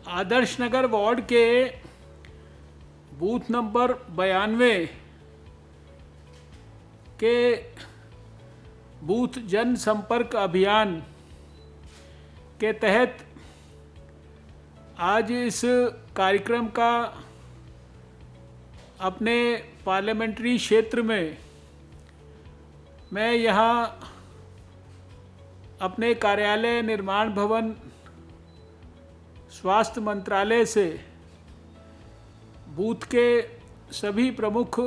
Adarsh Nagar ward के booth number 92 के booth जन संपर्क अभियान के तहत आज इस कार्यक्रम का अपने पार्लियामेंट्री क्षेत्र में मैं यहाँ अपने कार्यालय निर्माण भवन स्वास्थ्य मंत्रालय से बूथ के सभी प्रमुख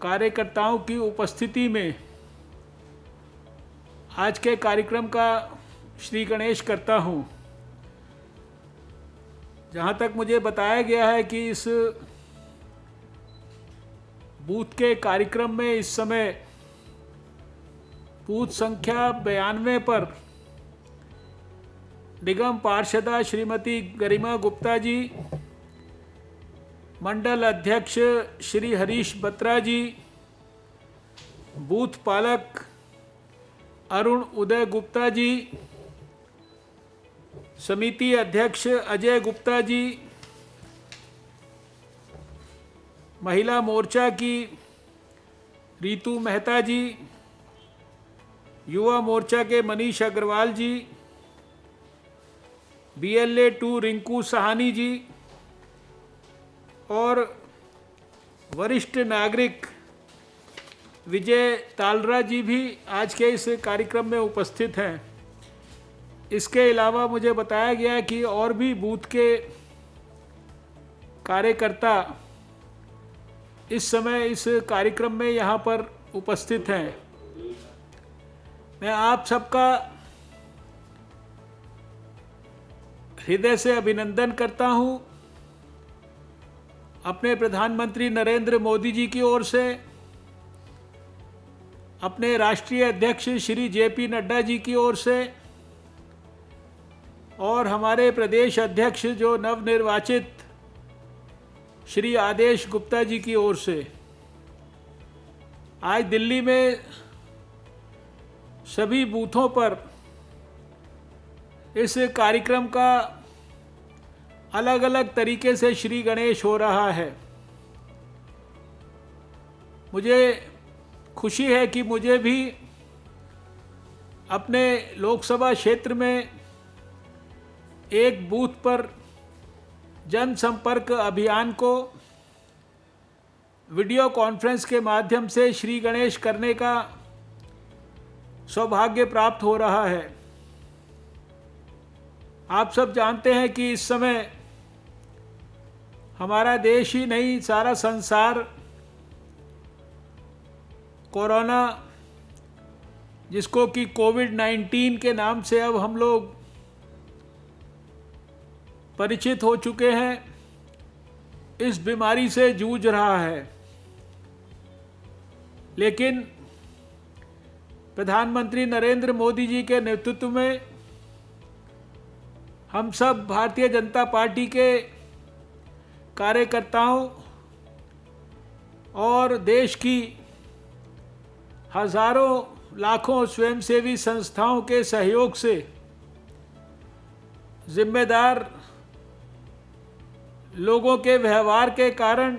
कार्यकर्ताओं की उपस्थिति में आज के कार्यक्रम का श्री गणेश करता हूँ। जहाँ तक मुझे बताया गया है कि इस बूथ के कार्यक्रम में इस समय बूथ संख्या 92 पर निगम पार्षदा श्रीमती गरिमा गुप्ता जी, मंडल अध्यक्ष श्री हरीश बत्रा जी, बूथ पालक अरुण उदय गुप्ता जी, समिति अध्यक्ष अजय गुप्ता जी, महिला मोर्चा की रीतू मेहता जी, युवा मोर्चा के मनीष अग्रवाल जी, BLA 2 रिंकू सहानी जी और वरिष्ठ नागरिक विजय तालरा जी भी आज के इस कार्यक्रम में उपस्थित हैं। इसके अलावा मुझे बताया गया है कि और भी बूथ के कार्यकर्ता इस समय इस कार्यक्रम में यहाँ पर उपस्थित हैं। मैं आप सबका हृदय से अभिनंदन करता हूँ। अपने प्रधानमंत्री नरेंद्र मोदी जी की ओर से, अपने राष्ट्रीय अध्यक्ष श्री JP नड्डा जी की ओर से और हमारे प्रदेश अध्यक्ष जो नवनिर्वाचित श्री आदेश गुप्ता जी की ओर से। आज दिल्ली में सभी बूथों पर इस कार्यक्रम का अलग अलग तरीके से श्री गणेश हो रहा है। मुझे खुशी है कि मुझे भी अपने लोकसभा क्षेत्र में एक बूथ पर जनसंपर्क अभियान को वीडियो कॉन्फ्रेंस के माध्यम से श्री गणेश करने का सौभाग्य प्राप्त हो रहा है। आप सब जानते हैं कि इस समय हमारा देश ही नहीं, सारा संसार कोरोना, जिसको कि कोविड-19 के नाम से अब हम लोग परिचित हो चुके हैं, इस बीमारी से जूझ रहा है। लेकिन प्रधानमंत्री नरेंद्र मोदी जी के नेतृत्व में हम सब भारतीय जनता पार्टी के कार्यकर्ताओं और देश की हजारों लाखों स्वयंसेवी संस्थाओं के सहयोग से जिम्मेदार लोगों के व्यवहार के कारण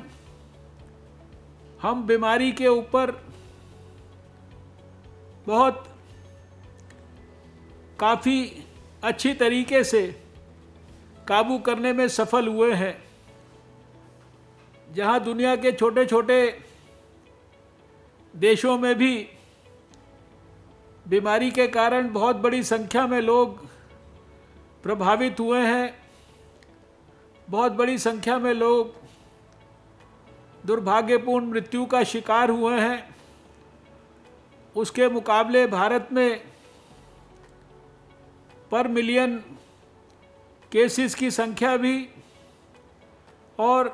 हम बीमारी के ऊपर बहुत काफ़ी अच्छी तरीके से काबू करने में सफल हुए हैं। जहां दुनिया के छोटे छोटे देशों में भी बीमारी के कारण बहुत बड़ी संख्या में लोग प्रभावित हुए हैं, बहुत बड़ी संख्या में लोग दुर्भाग्यपूर्ण मृत्यु का शिकार हुए हैं, उसके मुकाबले भारत में पर मिलियन केसेस की संख्या भी और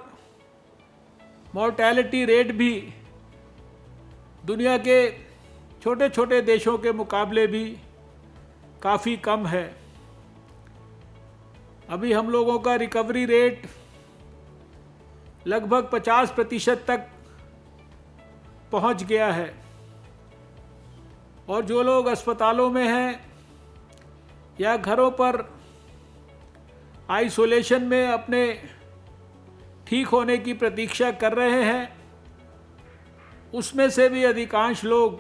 मॉर्टेलिटी रेट भी दुनिया के छोटे छोटे देशों के मुकाबले भी काफ़ी कम है। अभी हम लोगों का रिकवरी रेट लगभग 50% तक पहुंच गया है और जो लोग अस्पतालों में हैं या घरों पर आइसोलेशन में अपने ठीक होने की प्रतीक्षा कर रहे हैं, उसमें से भी अधिकांश लोग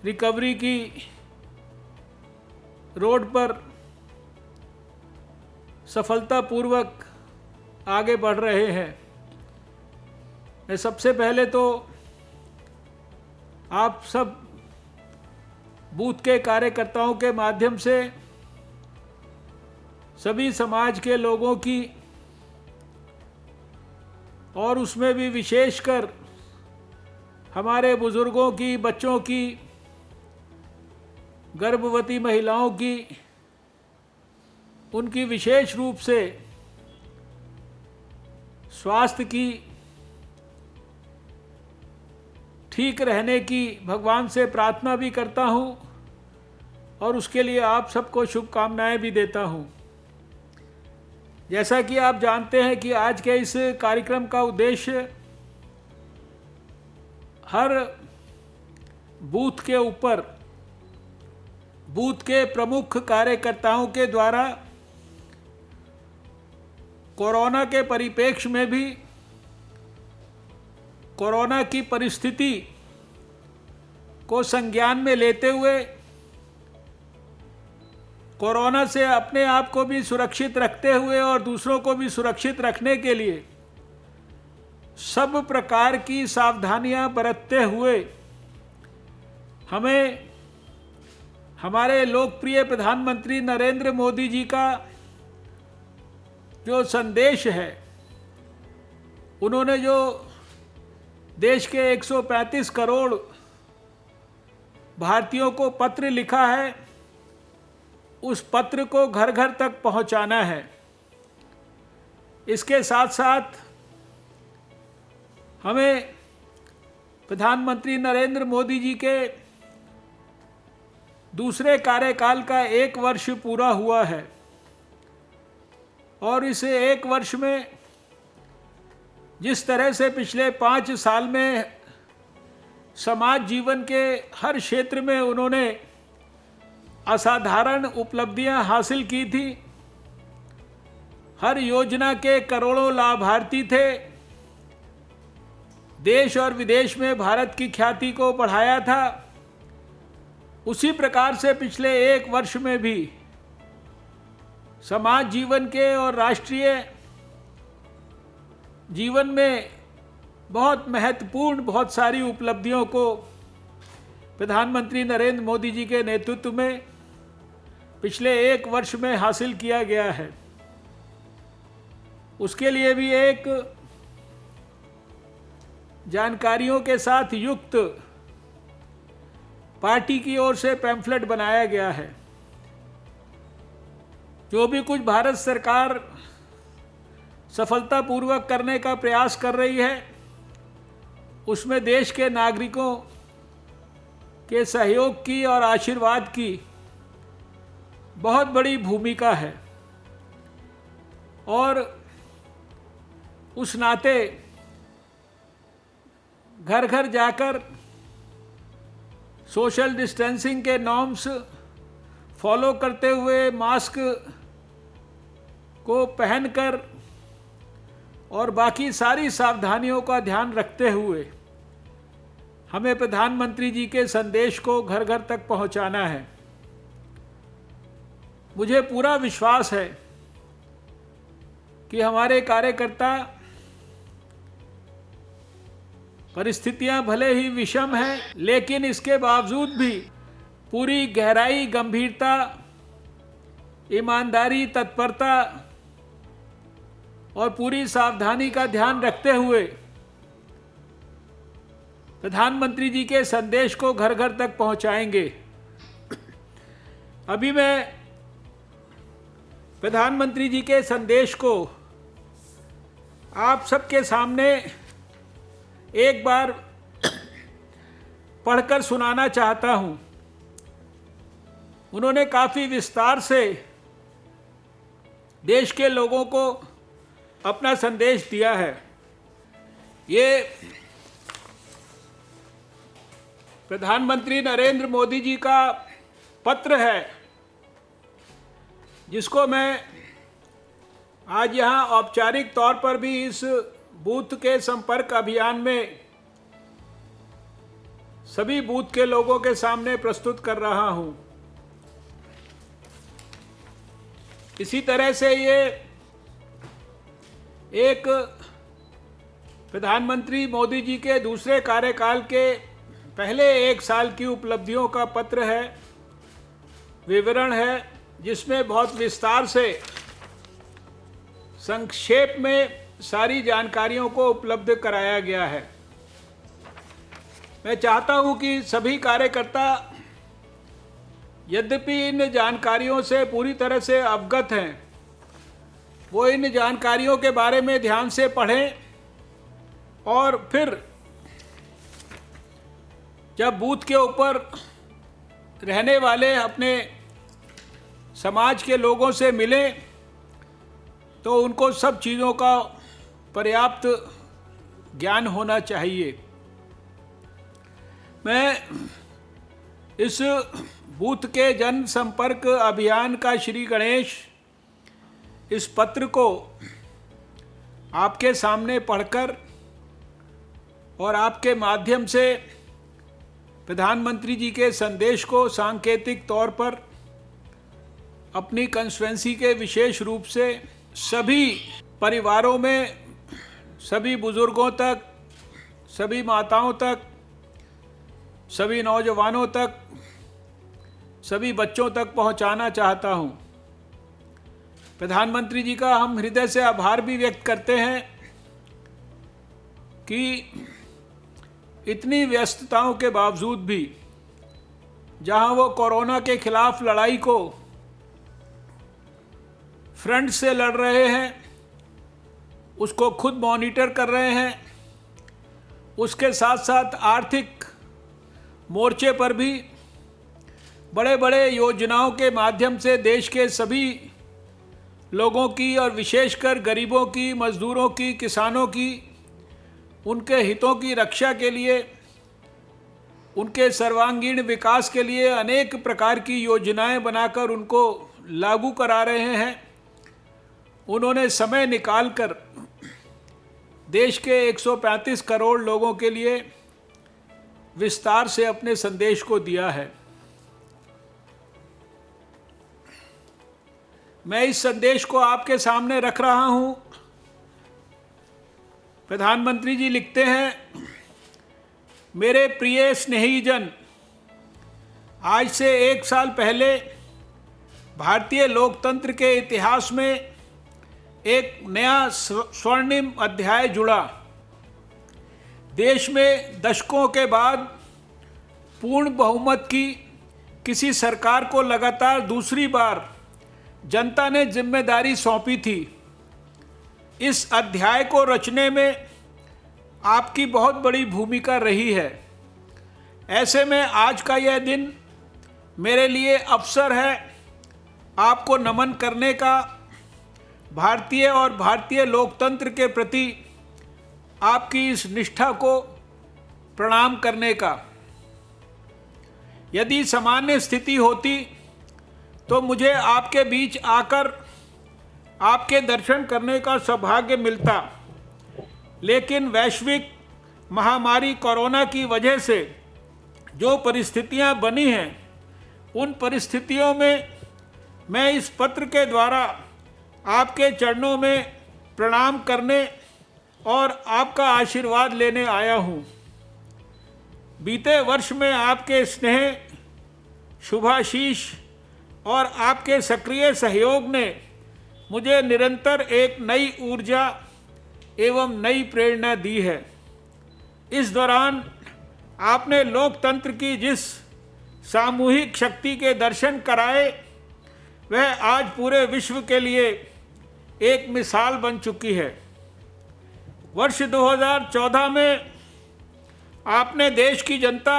रिकवरी की रोड पर सफलतापूर्वक आगे बढ़ रहे हैं। मैं सबसे पहले तो आप सब बूथ के कार्यकर्ताओं के माध्यम से सभी समाज के लोगों की, और उसमें भी विशेषकर हमारे बुजुर्गों की, बच्चों की, गर्भवती महिलाओं की, उनकी विशेष रूप से स्वास्थ्य की ठीक रहने की भगवान से प्रार्थना भी करता हूं, और उसके लिए आप सबको शुभकामनाएं भी देता हूं। जैसा कि आप जानते हैं कि आज के इस कार्यक्रम का उद्देश्य हर बूथ के ऊपर बूथ के प्रमुख कार्यकर्ताओं के द्वारा कोरोना के परिप्रेक्ष्य में भी कोरोना की परिस्थिति को संज्ञान में लेते हुए कोरोना से अपने आप को भी सुरक्षित रखते हुए और दूसरों को भी सुरक्षित रखने के लिए सब प्रकार की सावधानियां बरतते हुए हमें हमारे लोकप्रिय प्रधानमंत्री नरेंद्र मोदी जी का जो संदेश है, उन्होंने जो देश के 135 करोड़ भारतीयों को पत्र लिखा है, उस पत्र को घर घर तक पहुंचाना है। इसके साथ साथ हमें प्रधानमंत्री नरेंद्र मोदी जी के दूसरे कार्यकाल का 1 वर्ष पूरा हुआ है, और इस 1 वर्ष में जिस तरह से पिछले 5 साल में समाज जीवन के हर क्षेत्र में उन्होंने असाधारण उपलब्धियां हासिल की थी, हर योजना के करोड़ों लाभार्थी थे, देश और विदेश में भारत की ख्याति को बढ़ाया था, उसी प्रकार से पिछले 1 वर्ष में भी समाज जीवन के और राष्ट्रीय जीवन में बहुत महत्वपूर्ण बहुत सारी उपलब्धियों को प्रधानमंत्री नरेंद्र मोदी जी के नेतृत्व में पिछले 1 वर्ष में हासिल किया गया है। उसके लिए भी एक जानकारियों के साथ युक्त पार्टी की ओर से पैम्फलेट बनाया गया है। जो भी कुछ भारत सरकार सफलतापूर्वक करने का प्रयास कर रही है, उसमें देश के नागरिकों के सहयोग की और आशीर्वाद की बहुत बड़ी भूमिका है, और उस नाते घर घर जाकर सोशल डिस्टेंसिंग के नॉर्म्स फॉलो करते हुए मास्क को पहनकर और बाकी सारी सावधानियों का ध्यान रखते हुए हमें प्रधानमंत्री जी के संदेश को घर घर तक पहुंचाना है। मुझे पूरा विश्वास है कि हमारे कार्यकर्ता, परिस्थितियां भले ही विषम हैं, लेकिन इसके बावजूद भी पूरी गहराई, गंभीरता, ईमानदारी, तत्परता और पूरी सावधानी का ध्यान रखते हुए प्रधानमंत्री जी के संदेश को घर घर तक पहुंचाएंगे। अभी मैं प्रधानमंत्री जी के संदेश को आप सबके सामने एक बार पढ़कर सुनाना चाहता हूं। उन्होंने काफी विस्तार से देश के लोगों को अपना संदेश दिया है। ये प्रधानमंत्री नरेंद्र मोदी जी का पत्र है, जिसको मैं आज यहाँ औपचारिक तौर पर भी इस बूथ के संपर्क अभियान में सभी बूथ के लोगों के सामने प्रस्तुत कर रहा हूँ। इसी तरह से ये एक प्रधानमंत्री मोदी जी के दूसरे कार्यकाल के पहले 1 साल की उपलब्धियों का पत्र है, विवरण है, जिसमें बहुत विस्तार से संक्षेप में सारी जानकारियों को उपलब्ध कराया गया है। मैं चाहता हूं कि सभी कार्यकर्ता यद्यपि इन जानकारियों से पूरी तरह से अवगत हैं, वो इन जानकारियों के बारे में ध्यान से पढ़ें और फिर जब बूथ के ऊपर रहने वाले अपने समाज के लोगों से मिलें तो उनको सब चीज़ों का पर्याप्त ज्ञान होना चाहिए। मैं इस बूथ के जन संपर्क अभियान का श्री गणेश इस पत्र को आपके सामने पढ़कर और आपके माध्यम से प्रधानमंत्री जी के संदेश को सांकेतिक तौर पर अपनी कंस्टिट्यूएंसी के विशेष रूप से सभी परिवारों में, सभी बुजुर्गों तक, सभी माताओं तक, सभी नौजवानों तक, सभी बच्चों तक पहुंचाना चाहता हूं। प्रधानमंत्री जी का हम हृदय से आभार भी व्यक्त करते हैं कि इतनी व्यस्तताओं के बावजूद भी जहां वो कोरोना के खिलाफ लड़ाई को फ्रंट से लड़ रहे हैं, उसको खुद मॉनिटर कर रहे हैं, उसके साथ साथ आर्थिक मोर्चे पर भी बड़े बड़े योजनाओं के माध्यम से देश के सभी लोगों की और विशेषकर गरीबों की, मजदूरों की, किसानों की, उनके हितों की रक्षा के लिए, उनके सर्वांगीण विकास के लिए अनेक प्रकार की योजनाएं बनाकर उनको लागू करा रहे हैं। उन्होंने समय निकालकर देश के 135 करोड़ लोगों के लिए विस्तार से अपने संदेश को दिया है। मैं इस संदेश को आपके सामने रख रहा हूं। प्रधानमंत्री जी लिखते हैं, मेरे प्रिय स्नेहीजन, आज से 1 साल पहले भारतीय लोकतंत्र के इतिहास में एक नया स्वर्णिम अध्याय जुड़ा। देश में दशकों के बाद पूर्ण बहुमत की किसी सरकार को लगातार दूसरी बार जनता ने जिम्मेदारी सौंपी थी। इस अध्याय को रचने में आपकी बहुत बड़ी भूमिका रही है। ऐसे में आज का यह दिन मेरे लिए अवसर है आपको नमन करने का, भारतीय और भारतीय लोकतंत्र के प्रति आपकी इस निष्ठा को प्रणाम करने का। यदि सामान्य स्थिति होती तो मुझे आपके बीच आकर आपके दर्शन करने का सौभाग्य मिलता, लेकिन वैश्विक महामारी कोरोना की वजह से जो परिस्थितियां बनी हैं, उन परिस्थितियों में मैं इस पत्र के द्वारा आपके चरणों में प्रणाम करने और आपका आशीर्वाद लेने आया हूँ। बीते वर्ष में आपके स्नेह, शुभाशीष और आपके सक्रिय सहयोग ने मुझे निरंतर एक नई ऊर्जा एवं नई प्रेरणा दी है। इस दौरान आपने लोकतंत्र की जिस सामूहिक शक्ति के दर्शन कराए, वह आज पूरे विश्व के लिए एक मिसाल बन चुकी है। वर्ष 2014 में आपने देश की जनता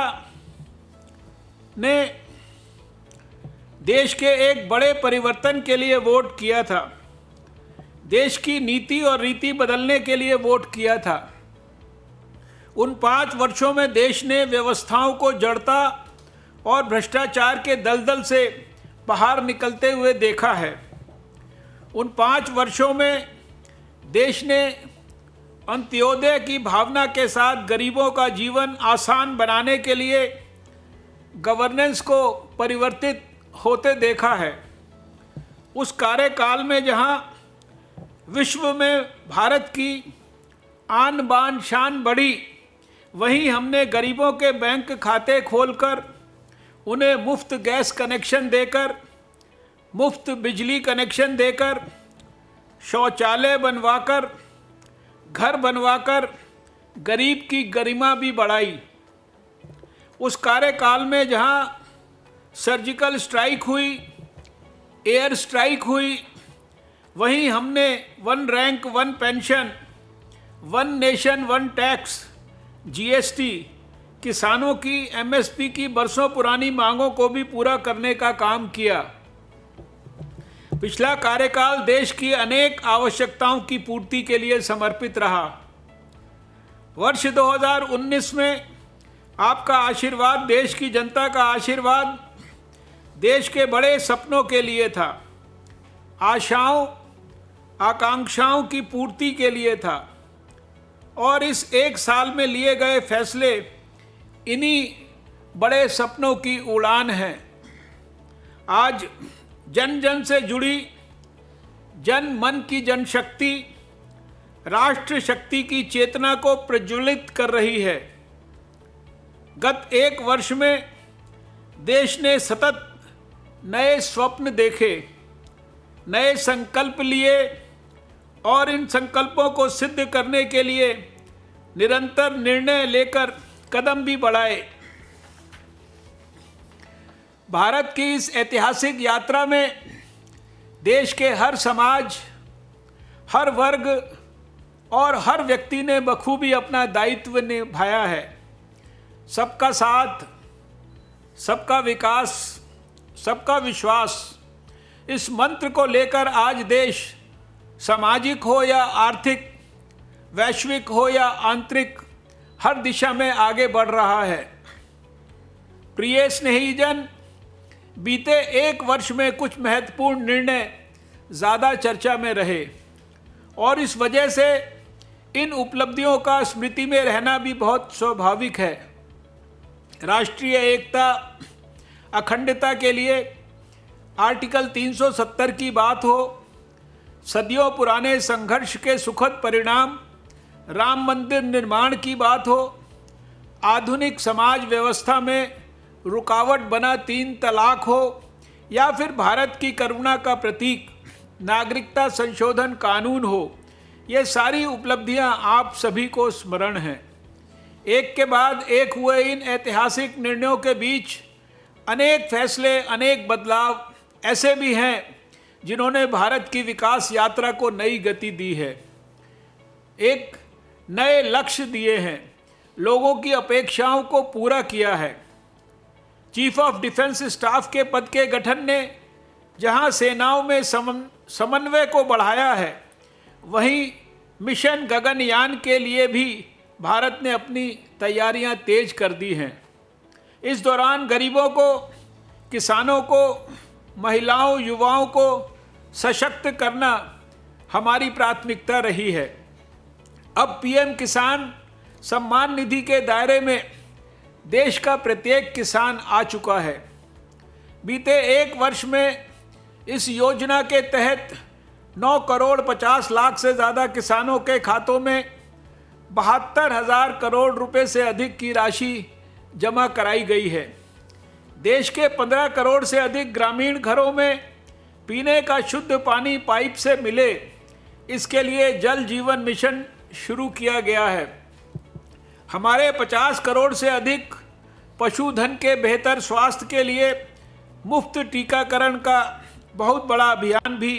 ने देश के एक बड़े परिवर्तन के लिए वोट किया था। देश की नीति और रीति बदलने के लिए वोट किया था। उन 5 वर्षों में देश ने व्यवस्थाओं को जड़ता और भ्रष्टाचार के दलदल से बाहर निकलते हुए देखा है। उन 5 वर्षों में देश ने अंत्योदय की भावना के साथ गरीबों का जीवन आसान बनाने के लिए गवर्नेंस को परिवर्तित होते देखा है। उस कार्यकाल में जहां विश्व में भारत की आन बान शान बढ़ी, वहीं हमने गरीबों के बैंक खाते खोलकर उन्हें मुफ्त गैस कनेक्शन देकर, मुफ्त बिजली कनेक्शन देकर, शौचालय बनवाकर, घर बनवाकर गरीब की गरिमा भी बढ़ाई। उस कार्यकाल में जहां सर्जिकल स्ट्राइक हुई, एयर स्ट्राइक हुई, वहीं हमने 1 rank 1 pension, 1 nation 1 tax, GST, किसानों की एमएसपी की बरसों पुरानी मांगों को भी पूरा करने का काम किया। पिछला कार्यकाल देश की अनेक आवश्यकताओं की पूर्ति के लिए समर्पित रहा। वर्ष 2019 में आपका आशीर्वाद, देश की जनता का आशीर्वाद देश के बड़े सपनों के लिए था, आशाओं आकांक्षाओं की पूर्ति के लिए था। और इस 1 साल में लिए गए फैसले इन्हीं बड़े सपनों की उड़ान है। आज जन जन से जुड़ी जन मन की जनशक्ति राष्ट्र शक्ति की चेतना को प्रज्वलित कर रही है। गत 1 वर्ष में देश ने सतत नए स्वप्न देखे, नए संकल्प लिए और इन संकल्पों को सिद्ध करने के लिए निरंतर निर्णय लेकर कदम भी बढ़ाए। भारत की इस ऐतिहासिक यात्रा में देश के हर समाज, हर वर्ग और हर व्यक्ति ने बखूबी अपना दायित्व निभाया है। सबका साथ, सबका विकास, सबका विश्वास, इस मंत्र को लेकर आज देश सामाजिक हो या आर्थिक, वैश्विक हो या आंतरिक, हर दिशा में आगे बढ़ रहा है। प्रिय स्नेहीजन, बीते 1 वर्ष में कुछ महत्वपूर्ण निर्णय ज़्यादा चर्चा में रहे और इस वजह से इन उपलब्धियों का स्मृति में रहना भी बहुत स्वाभाविक है। राष्ट्रीय एकता, अखंडता के लिए आर्टिकल 370 की बात हो, सदियों पुराने संघर्ष के सुखद परिणाम, राम मंदिर निर्माण की बात हो, आधुनिक समाज व्यवस्था में रुकावट बना 3 तलाक हो, या फिर भारत की करुणा का प्रतीक नागरिकता संशोधन कानून हो, ये सारी उपलब्धियां आप सभी को स्मरण हैं। एक के बाद एक हुए इन ऐतिहासिक निर्णयों के बीच अनेक फैसले, अनेक बदलाव ऐसे भी हैं जिन्होंने भारत की विकास यात्रा को नई गति दी है, एक नए लक्ष्य दिए हैं, लोगों की अपेक्षाओं को पूरा किया है। चीफ ऑफ डिफेंस स्टाफ के पद के गठन ने जहां सेनाओं में समन्वय को बढ़ाया है, वहीं मिशन गगनयान के लिए भी भारत ने अपनी तैयारियां तेज कर दी हैं। इस दौरान गरीबों को, किसानों को, महिलाओं, युवाओं को सशक्त करना हमारी प्राथमिकता रही है। अब पीएम किसान सम्मान निधि के दायरे में देश का प्रत्येक किसान आ चुका है। बीते 1 वर्ष में इस योजना के तहत 9 करोड़ 50 लाख से ज़्यादा किसानों के खातों में 72,000 करोड़ रुपए से अधिक की राशि जमा कराई गई है। देश के 15 करोड़ से अधिक ग्रामीण घरों में पीने का शुद्ध पानी पाइप से मिले, इसके लिए जल जीवन मिशन शुरू किया गया है। हमारे 50 करोड़ से अधिक पशुधन के बेहतर स्वास्थ्य के लिए मुफ्त टीकाकरण का बहुत बड़ा अभियान भी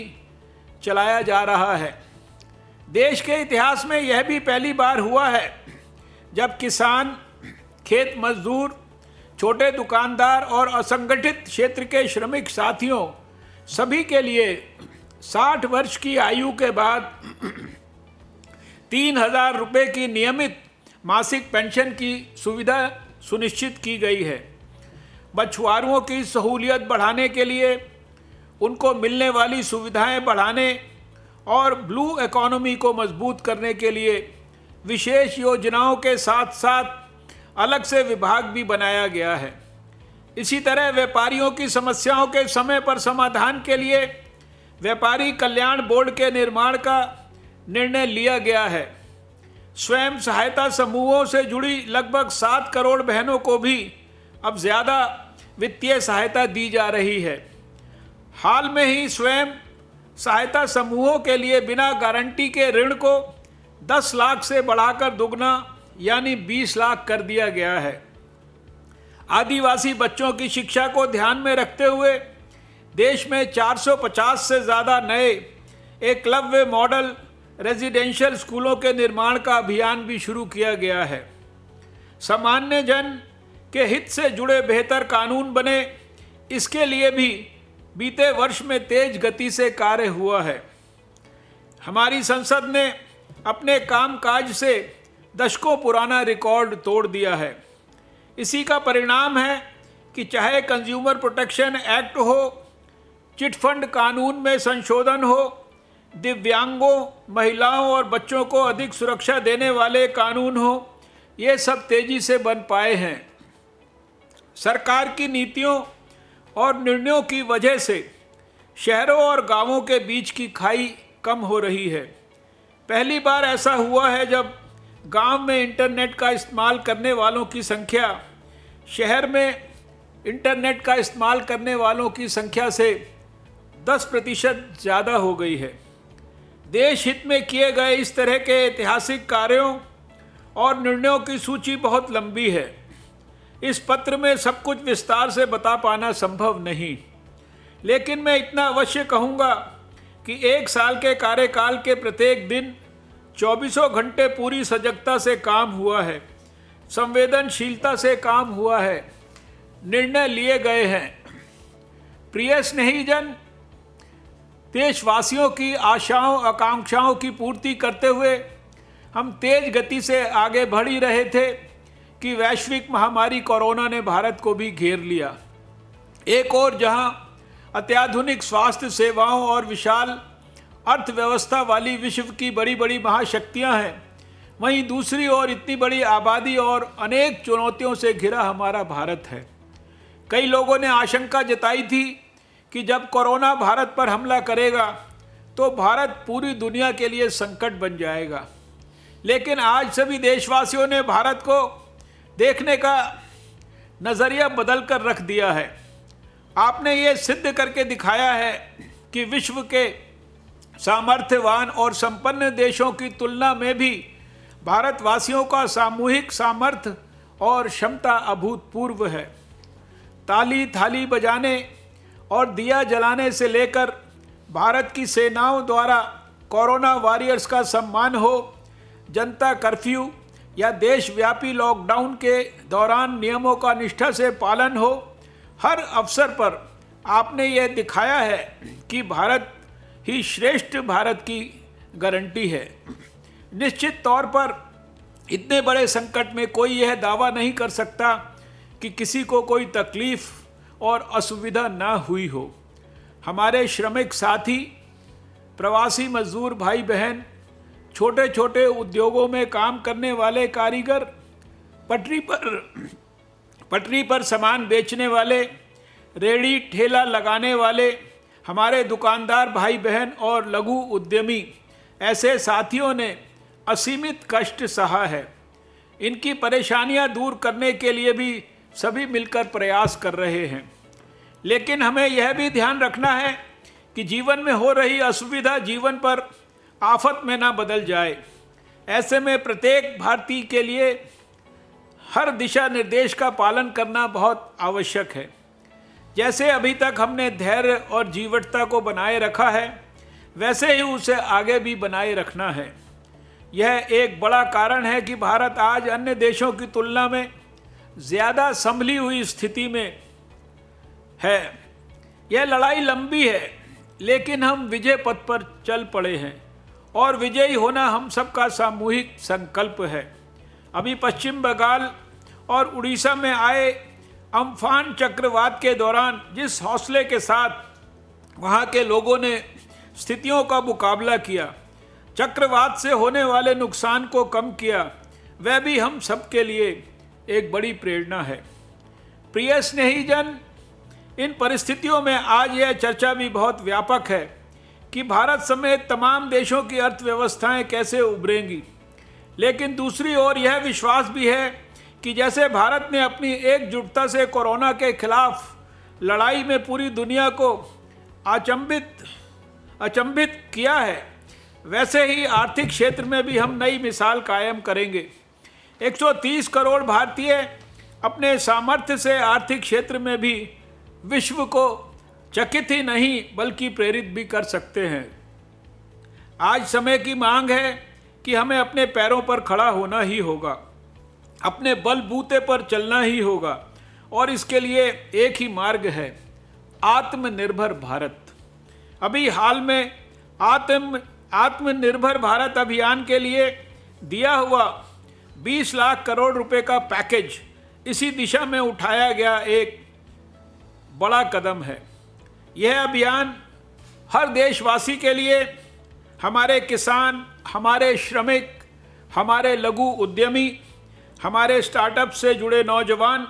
चलाया जा रहा है। देश के इतिहास में यह भी पहली बार हुआ है जब किसान, खेत मजदूर, छोटे दुकानदार और असंगठित क्षेत्र के श्रमिक साथियों सभी के लिए 60 वर्ष की आयु के बाद 3,000 रुपये की नियमित मासिक पेंशन की सुविधा सुनिश्चित की गई है। मछुआरों की सहूलियत बढ़ाने के लिए उनको मिलने वाली सुविधाएं बढ़ाने और ब्लू इकोनॉमी को मजबूत करने के लिए विशेष योजनाओं के साथ साथ अलग से विभाग भी बनाया गया है। इसी तरह व्यापारियों की समस्याओं के समय पर समाधान के लिए व्यापारी कल्याण बोर्ड के निर्माण का निर्णय लिया गया है। स्वयं सहायता समूहों से जुड़ी लगभग 7 करोड़ बहनों को भी अब ज़्यादा वित्तीय सहायता दी जा रही है। हाल में ही स्वयं सहायता समूहों के लिए बिना गारंटी के ऋण को 10 लाख से बढ़ाकर दुगना यानी 20 लाख कर दिया गया है। आदिवासी बच्चों की शिक्षा को ध्यान में रखते हुए देश में 450 से ज़्यादा नए एकलव्य मॉडल रेजिडेंशियल स्कूलों के निर्माण का अभियान भी शुरू किया गया है। सामान्य जन के हित से जुड़े बेहतर कानून बने, इसके लिए भी बीते वर्ष में तेज गति से कार्य हुआ है। हमारी संसद ने अपने कामकाज से दशकों पुराना रिकॉर्ड तोड़ दिया है। इसी का परिणाम है कि चाहे कंज्यूमर प्रोटेक्शन एक्ट हो, चिटफंड कानून में संशोधन हो, दिव्यांगों, महिलाओं और बच्चों को अधिक सुरक्षा देने वाले कानून हो, ये सब तेजी से बन पाए हैं। सरकार की नीतियों और निर्णयों की वजह से शहरों और गांवों के बीच की खाई कम हो रही है। पहली बार ऐसा हुआ है जब गांव में इंटरनेट का इस्तेमाल करने वालों की संख्या शहर में इंटरनेट का इस्तेमाल करने वालों की संख्या से 10% ज़्यादा हो गई है। देश हित में किए गए इस तरह के ऐतिहासिक कार्यों और निर्णयों की सूची बहुत लंबी है। इस पत्र में सब कुछ विस्तार से बता पाना संभव नहीं, लेकिन मैं इतना अवश्य कहूँगा कि 1 साल के कार्यकाल के प्रत्येक दिन 24 घंटे पूरी सजगता से काम हुआ है, संवेदनशीलता से काम हुआ है, निर्णय लिए गए हैं। प्रिय स्नेहीजन, देशवासियों की आशाओं आकांक्षाओं की पूर्ति करते हुए हम तेज गति से आगे बढ़ ही रहे थे कि वैश्विक महामारी कोरोना ने भारत को भी घेर लिया। एक ओर जहां अत्याधुनिक स्वास्थ्य सेवाओं और विशाल अर्थव्यवस्था वाली विश्व की बड़ी बड़ी महाशक्तियां हैं, वहीं दूसरी ओर इतनी बड़ी आबादी और अनेक चुनौतियों से घिरा हमारा भारत है। कई लोगों ने आशंका जताई थी कि जब कोरोना भारत पर हमला करेगा तो भारत पूरी दुनिया के लिए संकट बन जाएगा, लेकिन आज सभी देशवासियों ने भारत को देखने का नज़रिया बदल कर रख दिया है। आपने ये सिद्ध करके दिखाया है कि विश्व के सामर्थ्यवान और संपन्न देशों की तुलना में भी भारतवासियों का सामूहिक सामर्थ्य और क्षमता अभूतपूर्व है। ताली थाली बजाने और दिया जलाने से लेकर भारत की सेनाओं द्वारा कोरोना वॉरियर्स का सम्मान हो, जनता कर्फ्यू या देशव्यापी लॉकडाउन के दौरान नियमों का निष्ठा से पालन हो, हर अवसर पर आपने यह दिखाया है कि भारत ही श्रेष्ठ भारत की गारंटी है। निश्चित तौर पर इतने बड़े संकट में कोई यह दावा नहीं कर सकता कि किसी को कोई तकलीफ और असुविधा ना हुई हो। हमारे श्रमिक साथी, प्रवासी मजदूर भाई बहन, छोटे छोटे उद्योगों में काम करने वाले कारीगर, पटरी पर सामान बेचने वाले, रेहड़ी ठेला लगाने वाले, हमारे दुकानदार भाई बहन और लघु उद्यमी, ऐसे साथियों ने असीमित कष्ट सहा है। इनकी परेशानियां दूर करने के लिए भी सभी मिलकर प्रयास कर रहे हैं, लेकिन हमें यह भी ध्यान रखना है कि जीवन में हो रही असुविधा जीवन पर आफत में ना बदल जाए। ऐसे में प्रत्येक भारतीय के लिए हर दिशा निर्देश का पालन करना बहुत आवश्यक है। जैसे अभी तक हमने धैर्य और जीवटता को बनाए रखा है, वैसे ही उसे आगे भी बनाए रखना है। यह एक बड़ा कारण है कि भारत आज अन्य देशों की तुलना में ज़्यादा संभली हुई स्थिति में है। यह लड़ाई लंबी है, लेकिन हम विजय पथ पर चल पड़े हैं और विजयी होना हम सबका सामूहिक संकल्प है। अभी पश्चिम बंगाल और उड़ीसा में आए अम्फान चक्रवात के दौरान जिस हौसले के साथ वहाँ के लोगों ने स्थितियों का मुकाबला किया, चक्रवात से होने वाले नुकसान को कम किया। वह भी हम सब के लिए एक बड़ी प्रेरणा है। प्रिय स्नेहीजन, इन परिस्थितियों में आज यह चर्चा भी बहुत व्यापक है कि भारत समेत तमाम देशों की अर्थव्यवस्थाएं कैसे उभरेंगी। लेकिन दूसरी ओर यह विश्वास भी है कि जैसे भारत ने अपनी एकजुटता से कोरोना के खिलाफ लड़ाई में पूरी दुनिया को अचंभित किया है, वैसे ही आर्थिक क्षेत्र में भी हम नई मिसाल कायम करेंगे। 130 करोड़ भारतीय अपने सामर्थ्य से आर्थिक क्षेत्र में भी विश्व को चकित ही नहीं बल्कि प्रेरित भी कर सकते हैं। आज समय की मांग है कि हमें अपने पैरों पर खड़ा होना ही होगा, अपने बलबूते पर चलना ही होगा, और इसके लिए एक ही मार्ग है, आत्मनिर्भर भारत। अभी हाल में आत्मनिर्भर भारत अभियान के लिए दिया हुआ 20 लाख करोड़ रुपए का पैकेज इसी दिशा में उठाया गया एक बड़ा कदम है। यह अभियान हर देशवासी के लिए, हमारे किसान, हमारे श्रमिक, हमारे लघु उद्यमी, हमारे स्टार्टअप से जुड़े नौजवान,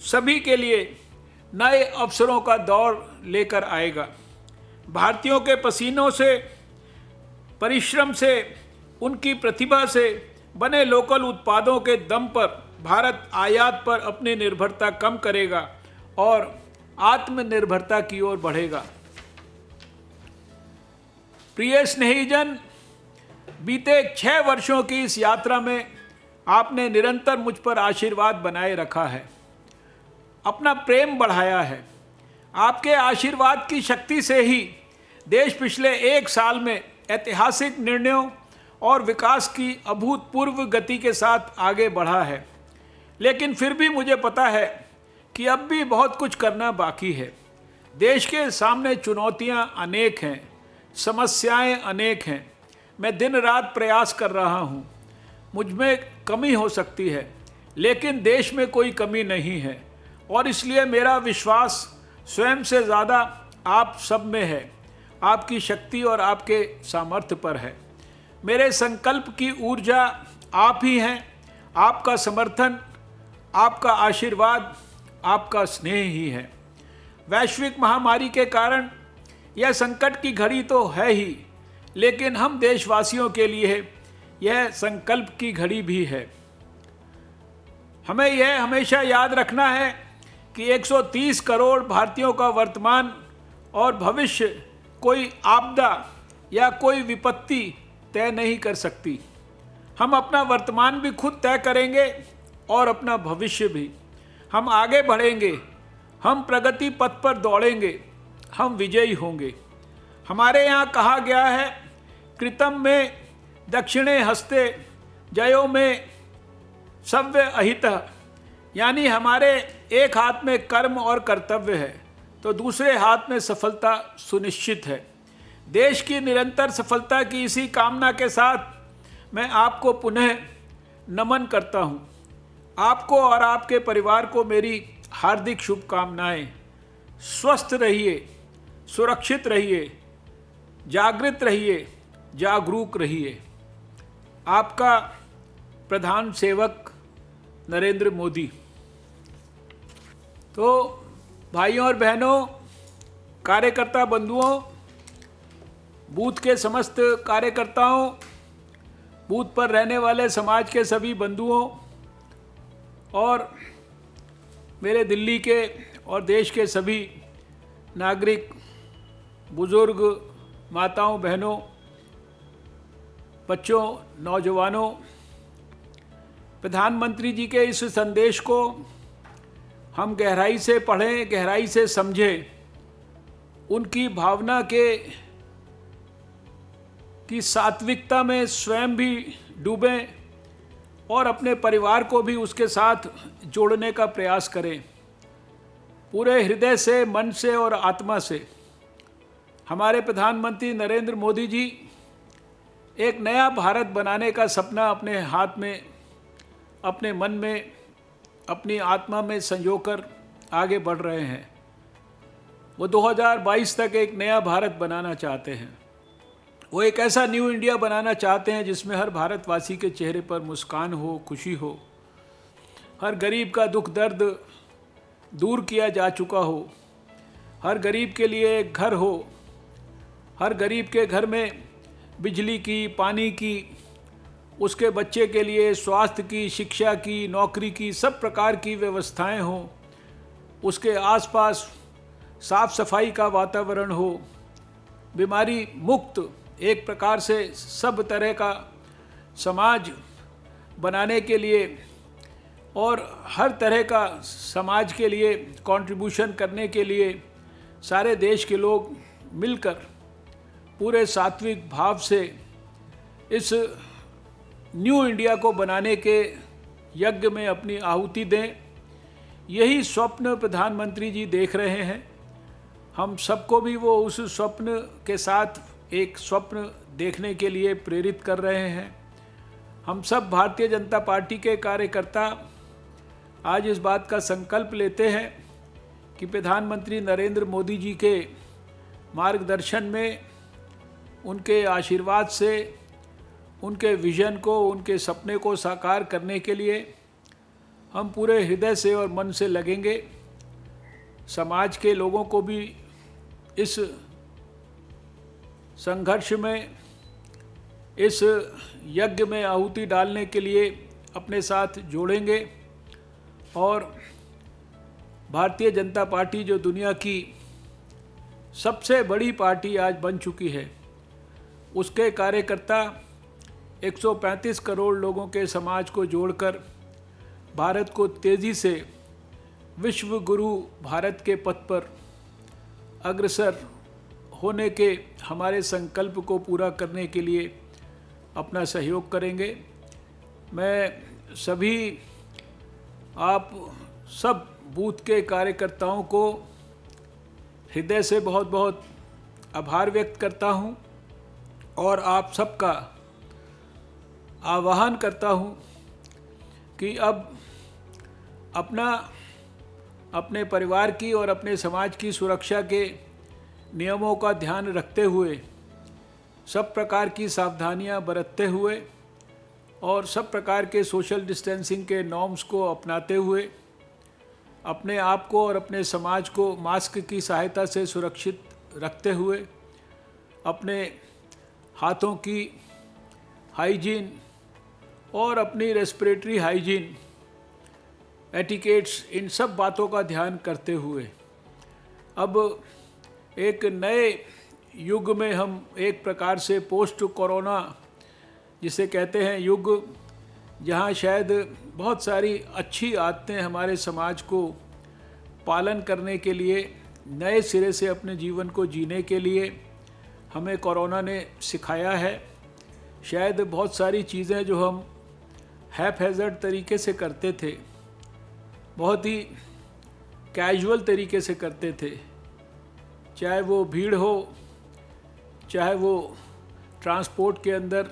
सभी के लिए नए अवसरों का दौर लेकर आएगा। भारतीयों के पसीनों से, परिश्रम से, उनकी प्रतिभा से बने लोकल उत्पादों के दम पर भारत आयात पर अपनी निर्भरता कम करेगा और आत्मनिर्भरता की ओर बढ़ेगा। प्रिय स्नेहीजन, बीते 6 वर्षों की इस यात्रा में आपने निरंतर मुझ पर आशीर्वाद बनाए रखा है, अपना प्रेम बढ़ाया है। आपके आशीर्वाद की शक्ति से ही देश पिछले 1 साल में ऐतिहासिक निर्णयों और विकास की अभूतपूर्व गति के साथ आगे बढ़ा है। लेकिन फिर भी मुझे पता है कि अब भी बहुत कुछ करना बाकी है। देश के सामने चुनौतियां अनेक हैं, समस्याएं अनेक हैं। मैं दिन रात प्रयास कर रहा हूं। मुझ में कमी हो सकती है, लेकिन देश में कोई कमी नहीं है, और इसलिए मेरा विश्वास स्वयं से ज़्यादा आप सब में है, आपकी शक्ति और आपके सामर्थ्य पर है। मेरे संकल्प की ऊर्जा आप ही हैं। आपका समर्थन, आपका आशीर्वाद, आपका स्नेह ही है। वैश्विक महामारी के कारण यह संकट की घड़ी तो है ही, लेकिन हम देशवासियों के लिए यह संकल्प की घड़ी भी है। हमें यह हमेशा याद रखना है कि 130 करोड़ भारतीयों का वर्तमान और भविष्य कोई आपदा या कोई विपत्ति तय नहीं कर सकती। हम अपना वर्तमान भी खुद तय करेंगे और अपना भविष्य भी। हम आगे बढ़ेंगे, हम प्रगति पथ पर दौड़ेंगे, हम विजयी होंगे। हमारे यहाँ कहा गया है, कृतम में दक्षिणे हस्ते जयो में सव्य अहितः, यानी हमारे एक हाथ में कर्म और कर्तव्य है तो दूसरे हाथ में सफलता सुनिश्चित है। देश की निरंतर सफलता की इसी कामना के साथ मैं आपको पुनः नमन करता हूँ। आपको और आपके परिवार को मेरी हार्दिक शुभकामनाएं। स्वस्थ रहिए, सुरक्षित रहिए, जागृत रहिए, जागरूक रहिए। आपका प्रधान सेवक नरेंद्र मोदी। तो भाइयों और बहनों, कार्यकर्ता बंधुओं, बूथ के समस्त कार्यकर्ताओं, बूथ पर रहने वाले समाज के सभी बंधुओं और मेरे दिल्ली के और देश के सभी नागरिक, बुजुर्ग, माताओं, बहनों, बच्चों, नौजवानों, प्रधानमंत्री जी के इस संदेश को हम गहराई से पढ़ें, गहराई से समझें, उनकी भावना की सात्विकता में स्वयं भी डूबें और अपने परिवार को भी उसके साथ जोड़ने का प्रयास करें। पूरे हृदय से, मन से और आत्मा से। हमारे प्रधानमंत्री नरेंद्र मोदी जी एक नया भारत बनाने का सपना अपने हाथ में, अपने मन में, अपनी आत्मा में संजोकर आगे बढ़ रहे हैं। वो 2022 तक एक नया भारत बनाना चाहते हैं। वो एक ऐसा न्यू इंडिया बनाना चाहते हैं जिसमें हर भारतवासी के चेहरे पर मुस्कान हो, खुशी हो, हर गरीब का दुख दर्द दूर किया जा चुका हो, हर गरीब के लिए एक घर हो, हर गरीब के घर में बिजली की, पानी की, उसके बच्चे के लिए स्वास्थ्य की, शिक्षा की, नौकरी की, सब प्रकार की व्यवस्थाएं हों, उसके आसपास साफ सफाई का वातावरण हो, बीमारी मुक्त एक प्रकार से सब तरह का समाज बनाने के लिए और हर तरह का समाज के लिए कंट्रीब्यूशन करने के लिए सारे देश के लोग मिलकर पूरे सात्विक भाव से इस न्यू इंडिया को बनाने के यज्ञ में अपनी आहुति दें। यही स्वप्न प्रधानमंत्री जी देख रहे हैं। हम सबको भी वो उस स्वप्न के साथ एक स्वप्न देखने के लिए प्रेरित कर रहे हैं। हम सब भारतीय जनता पार्टी के कार्यकर्ता आज इस बात का संकल्प लेते हैं कि प्रधानमंत्री नरेंद्र मोदी जी के मार्गदर्शन में, उनके आशीर्वाद से, उनके विजन को, उनके सपने को साकार करने के लिए हम पूरे हृदय से और मन से लगेंगे। समाज के लोगों को भी इस संघर्ष में, इस यज्ञ में आहुति डालने के लिए अपने साथ जोड़ेंगे और भारतीय जनता पार्टी जो दुनिया की सबसे बड़ी पार्टी आज बन चुकी है, उसके कार्यकर्ता 135 करोड़ लोगों के समाज को जोड़कर भारत को तेज़ी से विश्व गुरु भारत के पथ पर अग्रसर होने के हमारे संकल्प को पूरा करने के लिए अपना सहयोग करेंगे। मैं सभी आप सब बूथ के कार्यकर्ताओं को हृदय से बहुत बहुत आभार व्यक्त करता हूं और आप सबका आह्वान करता हूं कि अब अपने परिवार की और अपने समाज की सुरक्षा के नियमों का ध्यान रखते हुए, सब प्रकार की सावधानियां बरतते हुए और सब प्रकार के सोशल डिस्टेंसिंग के नॉर्म्स को अपनाते हुए अपने आप को और अपने समाज को मास्क की सहायता से सुरक्षित रखते हुए, अपने हाथों की हाइजीन और अपनी रेस्पिरेटरी हाइजीन, एटिकेट्स, इन सब बातों का ध्यान करते हुए अब एक नए युग में हम एक प्रकार से पोस्ट कोरोना जिसे कहते हैं युग, जहाँ शायद बहुत सारी अच्छी आदतें हमारे समाज को पालन करने के लिए, नए सिरे से अपने जीवन को जीने के लिए हमें कोरोना ने सिखाया है। शायद बहुत सारी चीज़ें जो हम हैफेजर्ड तरीके से करते थे, बहुत ही कैजुअल तरीके से करते थे, चाहे वो भीड़ हो, चाहे वो ट्रांसपोर्ट के अंदर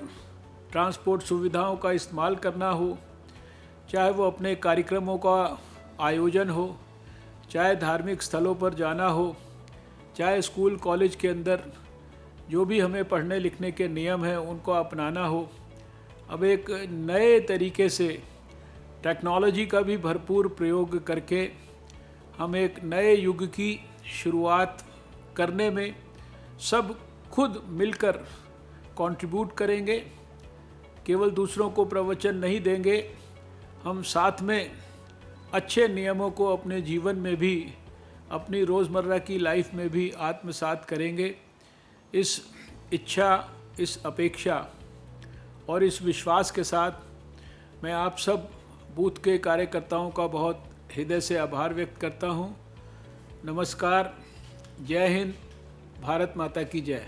ट्रांसपोर्ट सुविधाओं का इस्तेमाल करना हो, चाहे वो अपने कार्यक्रमों का आयोजन हो, चाहे धार्मिक स्थलों पर जाना हो, चाहे स्कूल कॉलेज के अंदर जो भी हमें पढ़ने लिखने के नियम हैं उनको अपनाना हो। अब एक नए तरीके से टेक्नोलॉजी का भी भरपूर प्रयोग करके हम एक नए युग की शुरुआत करने में सब खुद मिलकर कंट्रीब्यूट करेंगे। केवल दूसरों को प्रवचन नहीं देंगे, हम साथ में अच्छे नियमों को अपने जीवन में भी, अपनी रोज़मर्रा की लाइफ में भी आत्मसात करेंगे। इस इच्छा, इस अपेक्षा और इस विश्वास के साथ मैं आप सब बूथ के कार्यकर्ताओं का बहुत हृदय से आभार व्यक्त करता हूँ। नमस्कार, जय हिंद, भारत माता की जय।